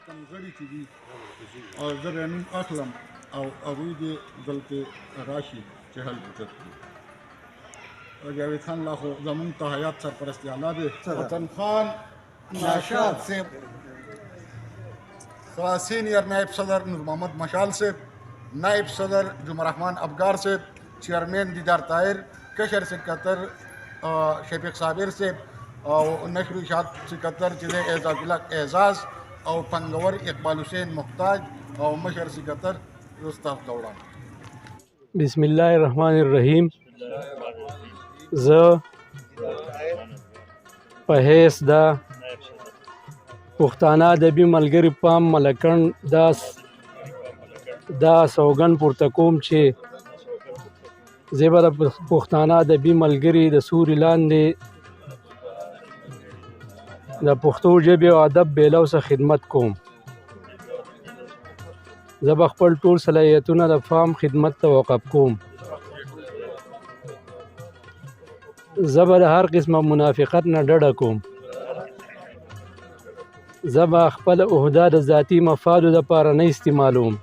کم غړي چې دي او زه رننګ اخلم او هغوی دې دلته راشي چې حل وکړي. جاوید خان لا خو زمونږ ته حیات سرپرست اعلی دی، وطن خان ناشاد صاحب، سینئر نائب صدر نور محمد مشال صاحب، نائب صدر جمعه رحمان افگار صاحب، چیئرمین دیدار طاهر، کشر سکرٹر شفیق صابر صاحب او نشر اشاعت سکرٹر چې دی اعزاز الله اعزاز او پنګور اقبال حسین محتاج او مشر سکرٹر رستاف دوران. بسم الله الرحمن الرحیم. زه په حیث د پښتانه ادبي ملګري پام ملکن دا سوګند پورته کوم چې زه به د پښتانه ادبي ملګري د سوري لاندې د پښتو ژبې او ادب بیلو څخه خدمت کوم. زه به خپل ټول صلاحیتونه د فام خدمت ته وقف کوم. زه به د هر قسمه منافقت نه ډډه کوم. زه به خپله عهده د ذاتي مفادو دپاره نه استعمالوم.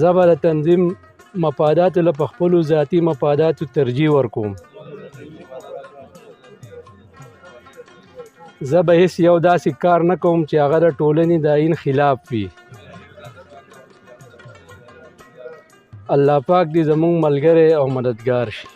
زه به د تنظیم مفاداتو له په خپلو ذاتي مفاداتو ترجیح ورکوم. زه به هیڅ یو داسې کار نه کوم چې هغه د ټولنې د آیین خلاف وي. الله پاک دې زموږ ملګری او مددگار شي.